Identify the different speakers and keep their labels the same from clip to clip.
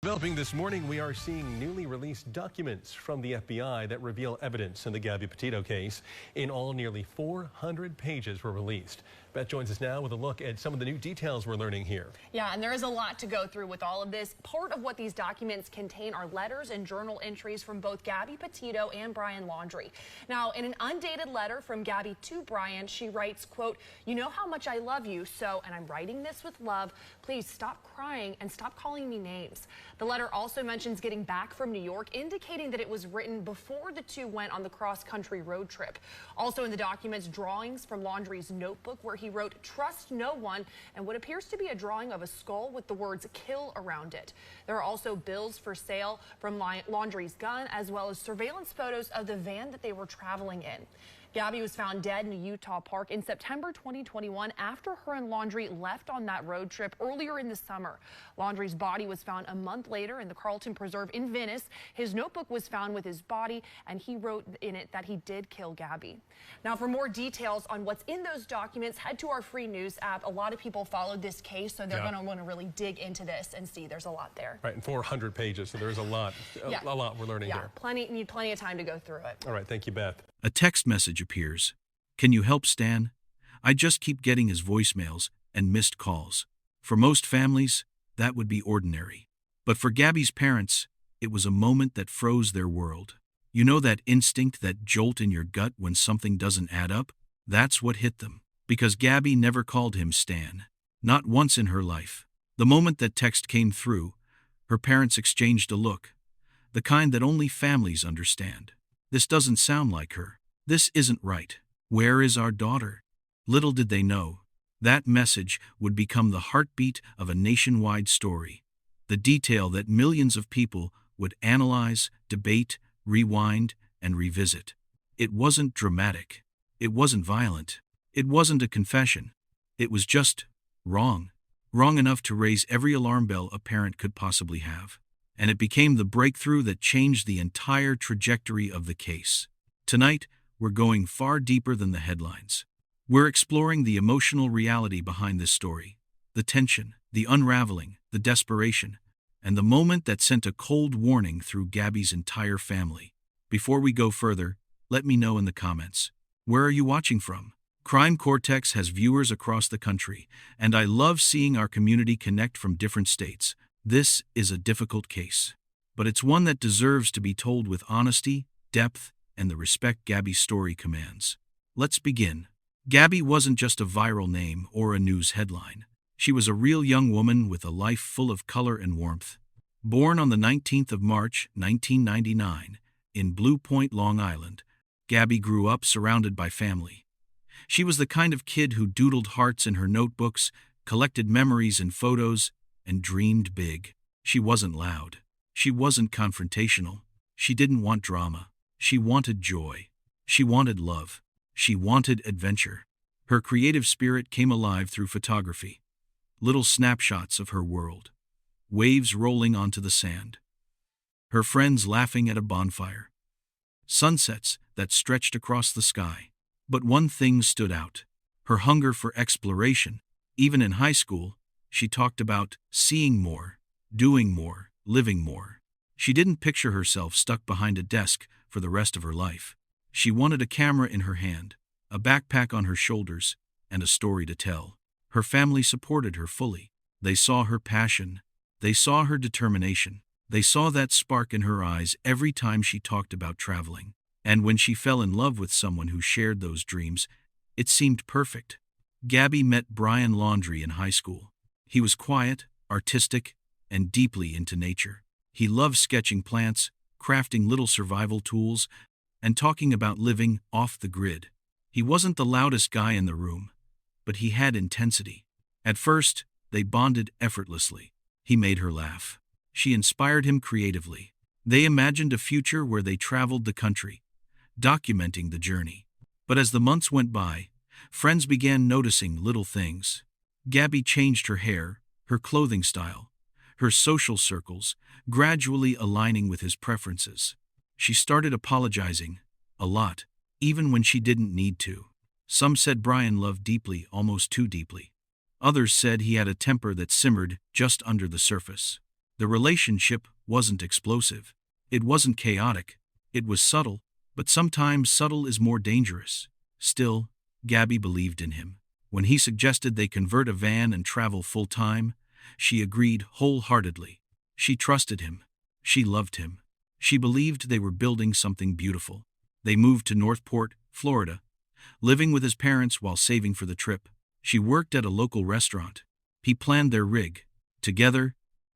Speaker 1: Developing this morning, we are seeing newly released documents from the FBI that reveal evidence in the Gabby Petito case. In all, nearly 400 pages were released. Beth joins us now with a look at some of the new details we're learning here.
Speaker 2: Yeah, and there is a lot to go through with all of this. Part of what these documents contain are letters and journal entries from both Gabby Petito and Brian Laundrie. Now, in an undated letter from Gabby to Brian, she writes, quote, "You know how much I love you, so, and I'm writing this with love, please stop crying and stop calling me names." The letter also mentions getting back from New York, indicating that it was written before the two went on the cross-country road trip. Also in the documents, drawings from Laundrie's notebook where he wrote, "Trust no one," and what appears to be a drawing of a skull with the words "kill" around it. There are also bills for sale from Laundrie's gun, as well as surveillance photos of the van that they were traveling in. Gabby was found dead in a Utah park in September 2021 after her and Laundrie left on that road trip earlier in the summer. Laundrie's body was found a month later in the Carlton Preserve in Venice. His notebook was found with his body, and he wrote in it that he did kill Gabby. Now, for more details on what's in those documents, head to our free news app. A lot of people followed this case, so they're going to want to really dig into this and see there's a lot there.
Speaker 1: Right, and 400 pages, so there's a lot we're learning here.
Speaker 2: Need plenty of time to go through it.
Speaker 1: All right, thank you, Beth.
Speaker 3: A text message appears. "Can you help Stan? I just keep getting his voicemails and missed calls." For most families, that would be ordinary. But for Gabby's parents, it was a moment that froze their world. You know that instinct, that jolt in your gut when something doesn't add up? That's what hit them. Because Gabby never called him Stan. Not once in her life. The moment that text came through, her parents exchanged a look. The kind that only families understand. This doesn't sound like her. This isn't right. Where is our daughter? Little did they know, that message would become the heartbeat of a nationwide story. The detail that millions of people would analyze, debate, rewind, and revisit. It wasn't dramatic. It wasn't violent. It wasn't a confession. It was just wrong. Wrong enough to raise every alarm bell a parent could possibly have. And it became the breakthrough that changed the entire trajectory of the case. Tonight, we're going far deeper than the headlines. We're exploring the emotional reality behind this story, the tension, the unraveling, the desperation, and the moment that sent a cold warning through Gabby's entire family. Before we go further, let me know in the comments. Where are you watching from? Crime Cortex has viewers across the country, and I love seeing our community connect from different states. This is a difficult case, but it's one that deserves to be told with honesty, depth, and the respect Gabby's story commands. Let's begin. Gabby wasn't just a viral name or a news headline. She was a real young woman with a life full of color and warmth. Born on the 19th of March, 1999, in Blue Point, Long Island, Gabby grew up surrounded by family. She was the kind of kid who doodled hearts in her notebooks, collected memories and photos, and dreamed big. She wasn't loud. She wasn't confrontational. She didn't want drama. She wanted joy. She wanted love. She wanted adventure. Her creative spirit came alive through photography. Little snapshots of her world. Waves rolling onto the sand. Her friends laughing at a bonfire. Sunsets that stretched across the sky. But one thing stood out. Her hunger for exploration. Even in high school, she talked about seeing more, doing more, living more. She didn't picture herself stuck behind a desk for the rest of her life. She wanted a camera in her hand, a backpack on her shoulders, and a story to tell. Her family supported her fully. They saw her passion. They saw her determination. They saw that spark in her eyes every time she talked about traveling. And when she fell in love with someone who shared those dreams, it seemed perfect. Gabby met Brian Laundrie in high school. He was quiet, artistic, and deeply into nature. He loved sketching plants, crafting little survival tools, and talking about living off the grid. He wasn't the loudest guy in the room, but he had intensity. At first, they bonded effortlessly. He made her laugh. She inspired him creatively. They imagined a future where they traveled the country, documenting the journey. But as the months went by, friends began noticing little things. Gabby changed her hair, her clothing style, her social circles, gradually aligning with his preferences. She started apologizing, a lot, even when she didn't need to. Some said Brian loved deeply, almost too deeply. Others said he had a temper that simmered just under the surface. The relationship wasn't explosive. It wasn't chaotic. It was subtle, but sometimes subtle is more dangerous. Still, Gabby believed in him. When he suggested they convert a van and travel full-time, she agreed wholeheartedly. She trusted him. She loved him. She believed they were building something beautiful. They moved to Northport, Florida, living with his parents while saving for the trip. She worked at a local restaurant. He planned their rig. Together,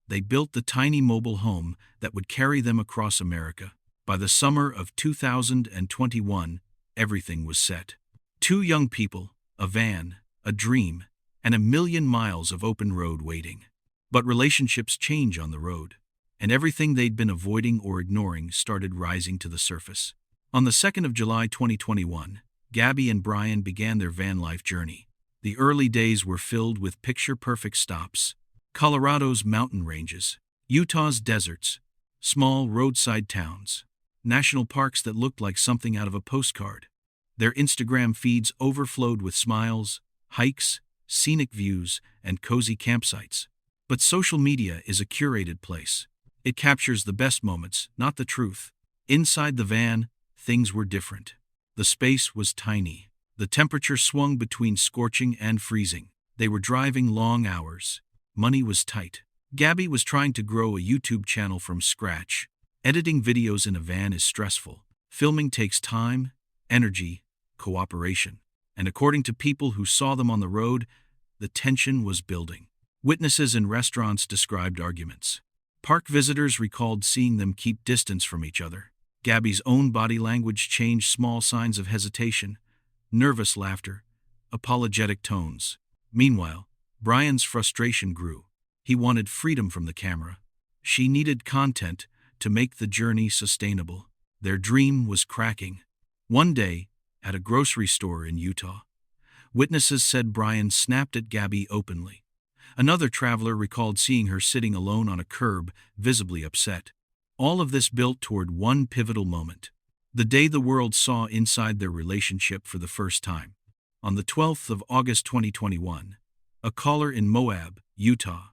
Speaker 3: they built the tiny mobile home that would carry them across America. By the summer of 2021, everything was set. Two young people, a van, a dream, and 1,000,000 miles of open road waiting. But relationships change on the road, and everything they'd been avoiding or ignoring started rising to the surface. On the 2nd of July 2021, Gabby and Brian began their van life journey. The early days were filled with picture-perfect stops: Colorado's mountain ranges, Utah's deserts, small roadside towns, national parks that looked like something out of a postcard. Their Instagram feeds overflowed with smiles, hikes, scenic views, and cozy campsites. But social media is a curated place. It captures the best moments, not the truth. Inside the van, things were different. The space was tiny. The temperature swung between scorching and freezing. They were driving long hours. Money was tight. Gabby was trying to grow a YouTube channel from scratch. Editing videos in a van is stressful. Filming takes time, energy, cooperation. And according to people who saw them on the road, the tension was building. Witnesses in restaurants described arguments. Park visitors recalled seeing them keep distance from each other. Gabby's own body language changed: small signs of hesitation, nervous laughter, apologetic tones. Meanwhile, Brian's frustration grew. He wanted freedom from the camera. She needed content to make the journey sustainable. Their dream was cracking. One day, at a grocery store in Utah, witnesses said Brian snapped at Gabby openly. Another traveler recalled seeing her sitting alone on a curb, visibly upset. All of this built toward one pivotal moment: the day the world saw inside their relationship for the first time. On the 12th of August 2021, a caller in Moab, Utah,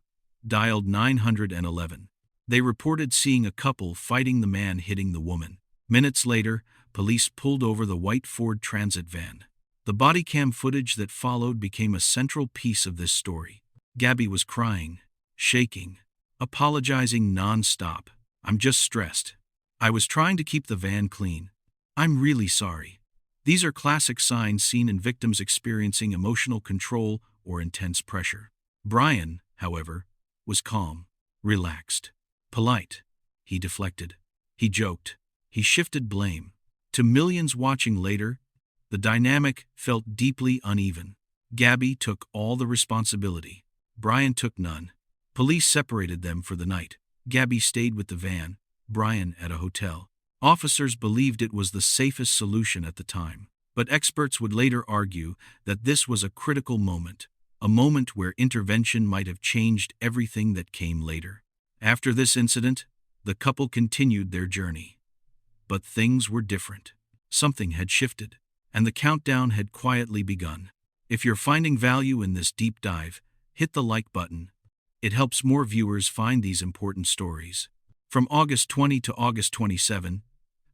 Speaker 3: dialed 911. They reported seeing a couple fighting, the man hitting the woman. Minutes later, police pulled over the white Ford Transit van. The body cam footage that followed became a central piece of this story. Gabby was crying, shaking, apologizing non-stop. "I'm just stressed. I was trying to keep the van clean. I'm really sorry." These are classic signs seen in victims experiencing emotional control or intense pressure. Brian, however, was calm, relaxed, polite. He deflected. He joked. He shifted blame. To millions watching later, the dynamic felt deeply uneven. Gabby took all the responsibility. Brian took none. Police separated them for the night. Gabby stayed with the van, Brian at a hotel. Officers believed it was the safest solution at the time, but experts would later argue that this was a critical moment, a moment where intervention might have changed everything that came later. After this incident, the couple continued their journey. But things were different. Something had shifted, and the countdown had quietly begun. If you're finding value in this deep dive, hit the like button. It helps more viewers find these important stories. From August 20 to August 27,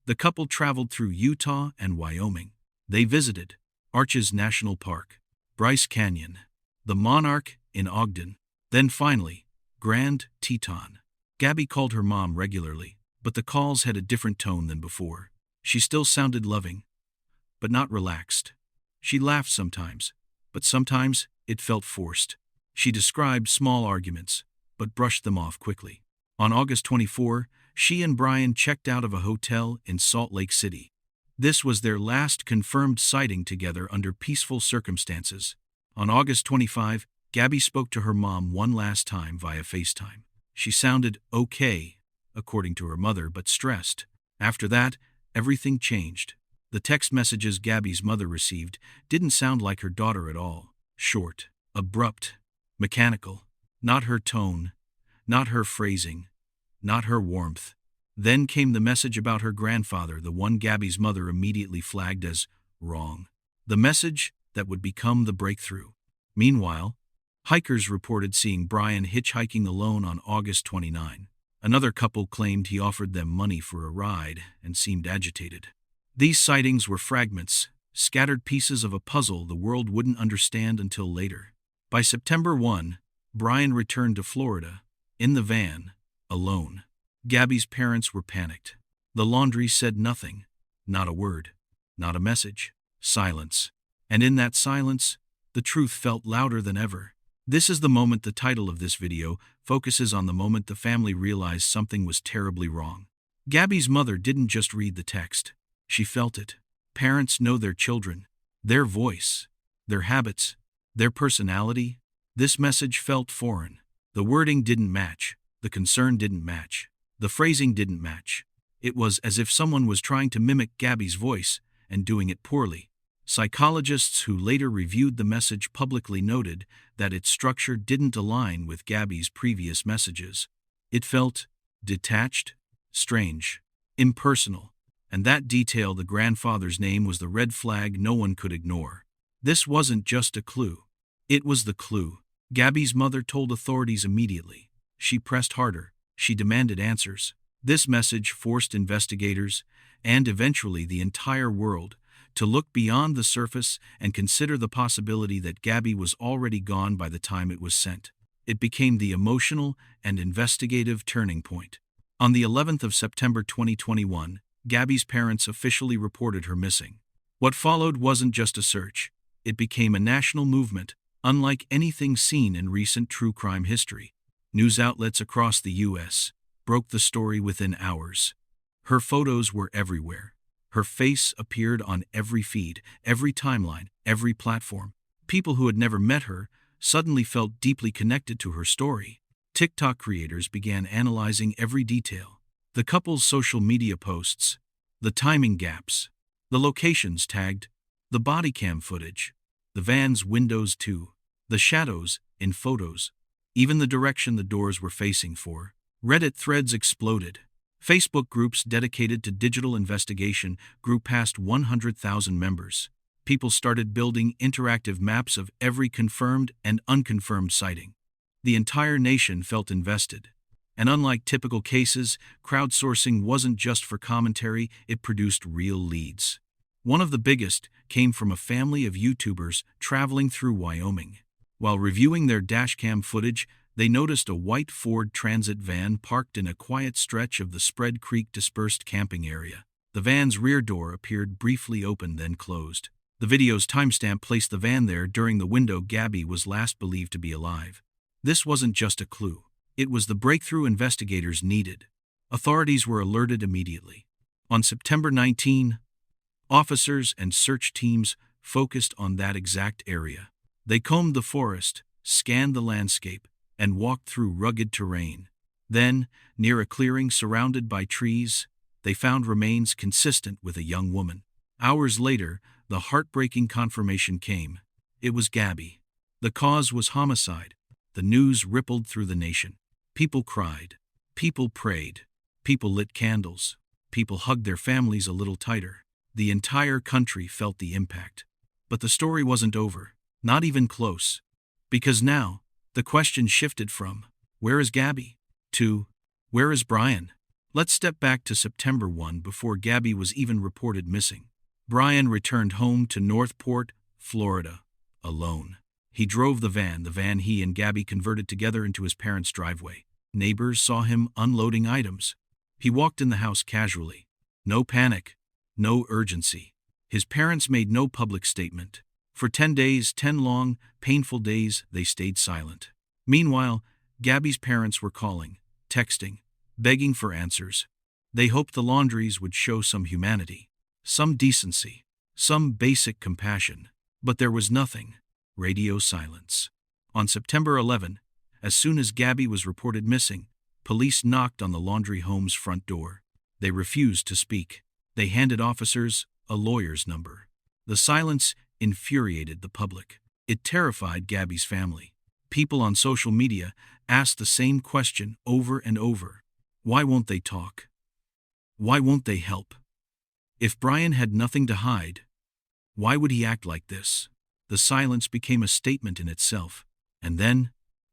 Speaker 3: the couple traveled through Utah and Wyoming. They visited Arches National Park, Bryce Canyon, the Monarch in Ogden, then finally, Grand Teton. Gabby called her mom regularly, but the calls had a different tone than before. She still sounded loving, but not relaxed. She laughed sometimes, but sometimes it felt forced. She described small arguments, but brushed them off quickly. On August 24, she and Brian checked out of a hotel in Salt Lake City. This was their last confirmed sighting together under peaceful circumstances. On August 25, Gabby spoke to her mom one last time via FaceTime. She sounded okay, according to her mother, but stressed. After that, everything changed. The text messages Gabby's mother received didn't sound like her daughter at all. Short, abrupt, mechanical. Not her tone, not her phrasing, not her warmth. Then came the message about her grandfather, the one Gabby's mother immediately flagged as wrong. The message that would become the breakthrough. Meanwhile, Hikers reported seeing Brian hitchhiking alone on August 29. Another couple claimed he offered them money for a ride and seemed agitated. These sightings were fragments, scattered pieces of a puzzle the world wouldn't understand until later. By September 1, Brian returned to Florida, in the van, alone. Gabby's parents were panicked. The laundry said nothing, not a word, not a message, silence. And in that silence, the truth felt louder than ever. This is the moment. The title of this video focuses on the moment the family realized something was terribly wrong. Gabby's mother didn't just read the text. She felt it. Parents know their children, their voice, their habits, their personality. This message felt foreign. The wording didn't match. The concern didn't match. The phrasing didn't match. It was as if someone was trying to mimic Gabby's voice and doing it poorly. Psychologists who later reviewed the message publicly noted that its structure didn't align with Gabby's previous messages. It felt detached, strange, impersonal. And that detail, the grandfather's name, was the red flag no one could ignore. This wasn't just a clue. It was the clue. Gabby's mother told authorities immediately. She pressed harder. She demanded answers. This message forced investigators, and eventually the entire world, to look beyond the surface and consider the possibility that Gabby was already gone by the time it was sent. It became the emotional and investigative turning point. On the 11th of September 2021, Gabby's parents officially reported her missing. What followed wasn't just a search. It became a national movement, unlike anything seen in recent true crime history. News outlets across the U.S. broke the story within hours. Her photos were everywhere. Her face appeared on every feed, every timeline, every platform. People who had never met her suddenly felt deeply connected to her story. TikTok creators began analyzing every detail. The couple's social media posts, the timing gaps, the locations tagged, the body cam footage, the van's windows too, the shadows in photos, even the direction the doors were facing for. Reddit threads exploded. Facebook groups dedicated to digital investigation grew past 100,000 members. People started building interactive maps of every confirmed and unconfirmed sighting. The entire nation felt invested. And unlike typical cases, crowdsourcing wasn't just for commentary, it produced real leads. One of the biggest came from a family of YouTubers traveling through Wyoming. While reviewing their dashcam footage, they noticed a white Ford Transit van parked in a quiet stretch of the Spread Creek dispersed camping area. The van's rear door appeared briefly open, then closed. The video's timestamp placed the van there during the window Gabby was last believed to be alive. This wasn't just a clue. It was the breakthrough investigators needed. Authorities were alerted immediately. On September 19, officers and search teams focused on that exact area. They combed the forest, scanned the landscape, and walked through rugged terrain. Then, near a clearing surrounded by trees, they found remains consistent with a young woman. Hours later, the heartbreaking confirmation came. It was Gabby. The cause was homicide. The news rippled through the nation. People cried. People prayed. People lit candles. People hugged their families a little tighter. The entire country felt the impact. But the story wasn't over. Not even close. Because now, the question shifted from, where is Gabby? To, where is Brian? Let's step back to September 1 before Gabby was even reported missing. Brian returned home to Northport, Florida, alone. He drove the van he and Gabby converted together into his parents' driveway. Neighbors saw him unloading items. He walked in the house casually. No panic, no urgency. His parents made no public statement. For 10 days, 10 long, painful days, they stayed silent. Meanwhile, Gabby's parents were calling, texting, begging for answers. They hoped the laundries would show some humanity, some decency, some basic compassion. But there was nothing. Radio silence. On September 11, as soon as Gabby was reported missing, police knocked on the laundry home's front door. They refused to speak. They handed officers a lawyer's number. The silence infuriated the public. It terrified Gabby's family. People on social media asked the same question over and over. Why won't they talk? Why won't they help? If Brian had nothing to hide, why would he act like this? The silence became a statement in itself, And then,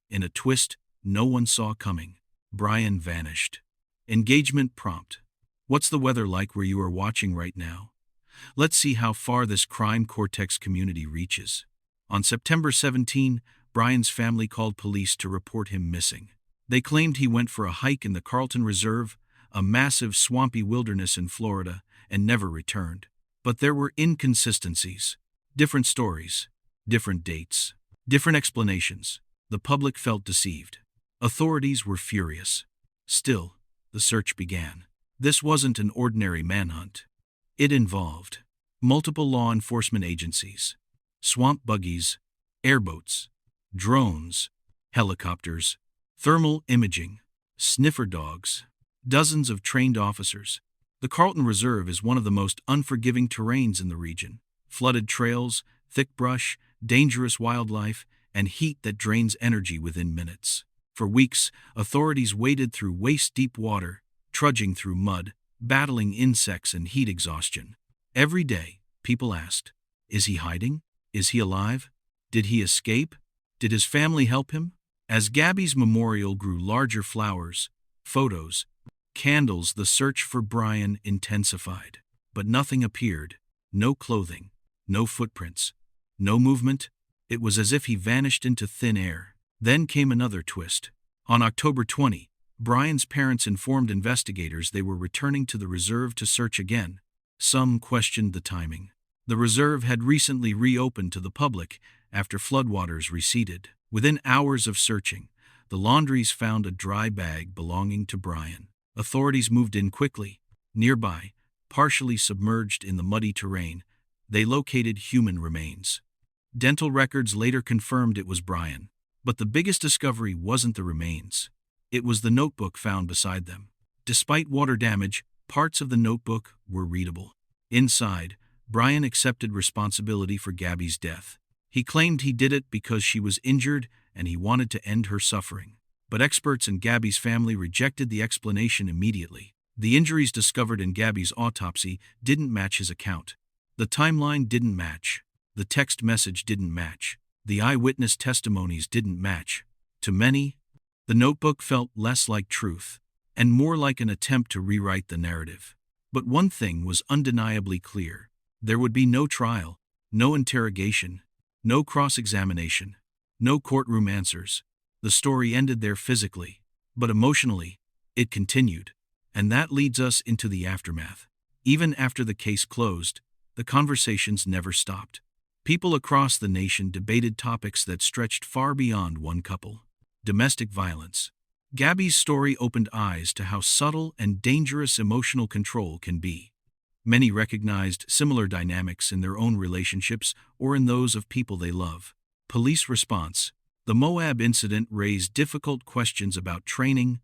Speaker 3: in a twist no one saw coming, Brian vanished. Engagement prompt. What's the weather like where you are watching right now? Let's see how far this crime Cortex community reaches. On September 17, Brian's family called police to report him missing. They claimed he went for a hike in the Carlton Reserve, a massive swampy wilderness in Florida, and never returned. But there were inconsistencies. Different stories, different dates, different explanations. The public felt deceived. Authorities were furious. Still, the search began. This wasn't an ordinary manhunt. It involved multiple law enforcement agencies, swamp buggies, airboats, drones, helicopters, thermal imaging, sniffer dogs, dozens of trained officers. The Carlton Reserve is one of the most unforgiving terrains in the region. Flooded trails, thick brush, dangerous wildlife, and heat that drains energy within minutes. For weeks, authorities waded through waist-deep water, trudging through mud, battling insects and heat exhaustion. Every day, people asked, is he hiding? Is he alive? Did he escape? Did his family help him? As Gabby's memorial grew larger, flowers, photos, candles, the search for Brian intensified. But nothing appeared. No clothing, no footprints, no movement. It was as if he vanished into thin air. Then came another twist. On October 20, Brian's parents informed investigators they were returning to the reserve to search again. Some questioned the timing. The reserve had recently reopened to the public after floodwaters receded. Within hours of searching, the laundries found a dry bag belonging to Brian. Authorities moved in quickly. Nearby, partially submerged in the muddy terrain, they located human remains. Dental records later confirmed it was Brian. But the biggest discovery wasn't the remains. It was the notebook found beside them. Despite water damage, parts of the notebook were readable. Inside, Brian accepted responsibility for Gabby's death. He claimed he did it because she was injured and he wanted to end her suffering. But experts and Gabby's family rejected the explanation immediately. The injuries discovered in Gabby's autopsy didn't match his account. The timeline didn't match. The text message didn't match. The eyewitness testimonies didn't match. To many, the notebook felt less like truth and more like an attempt to rewrite the narrative. But one thing was undeniably clear. There would be no trial, no interrogation, no cross-examination, no courtroom answers. The story ended there physically, but emotionally, it continued. And that leads us into the aftermath. Even after the case closed, the conversations never stopped. People across the nation debated topics that stretched far beyond one couple. Domestic violence. Gabby's story opened eyes to how subtle and dangerous emotional control can be. Many recognized similar dynamics in their own relationships or in those of people they love. Police response. The Moab incident raised difficult questions about training,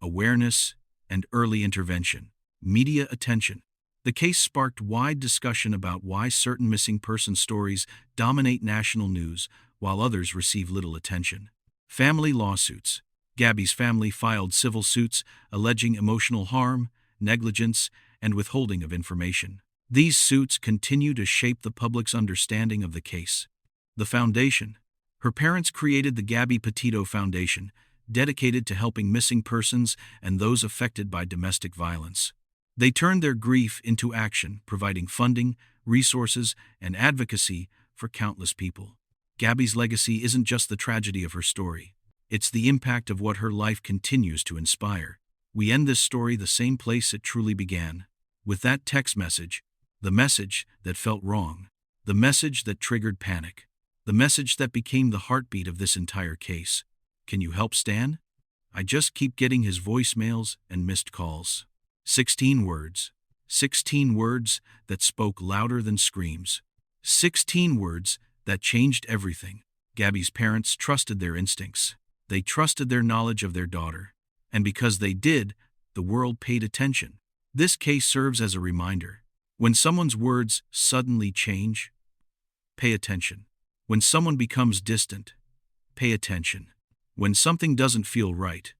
Speaker 3: awareness, and early intervention. Media attention. The case sparked wide discussion about why certain missing person stories dominate national news while others receive little attention. Family lawsuits. Gabby's family filed civil suits alleging emotional harm, negligence, and withholding of information. These suits continue to shape the public's understanding of the case. The foundation. Her parents created the Gabby Petito Foundation, dedicated to helping missing persons and those affected by domestic violence. They turned their grief into action, providing funding, resources, and advocacy for countless people. Gabby's legacy isn't just the tragedy of her story. It's the impact of what her life continues to inspire. We end this story the same place it truly began, with that text message, the message that felt wrong, the message that triggered panic, the message that became the heartbeat of this entire case. Can you help Stan? I just keep getting his voicemails and missed calls. 16 words. 16 words that spoke louder than screams. 16 words that changed everything. Gabby's parents trusted their instincts. They trusted their knowledge of their daughter. And because they did, the world paid attention. This case serves as a reminder. When someone's words suddenly change, pay attention. When someone becomes distant, pay attention. When something doesn't feel right,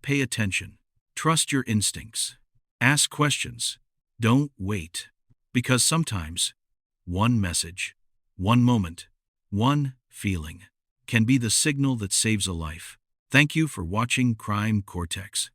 Speaker 3: pay attention. Trust your instincts. Ask questions. Don't wait. Because sometimes, one message, one moment, one feeling can be the signal that saves a life. Thank you for watching Crime Cortex.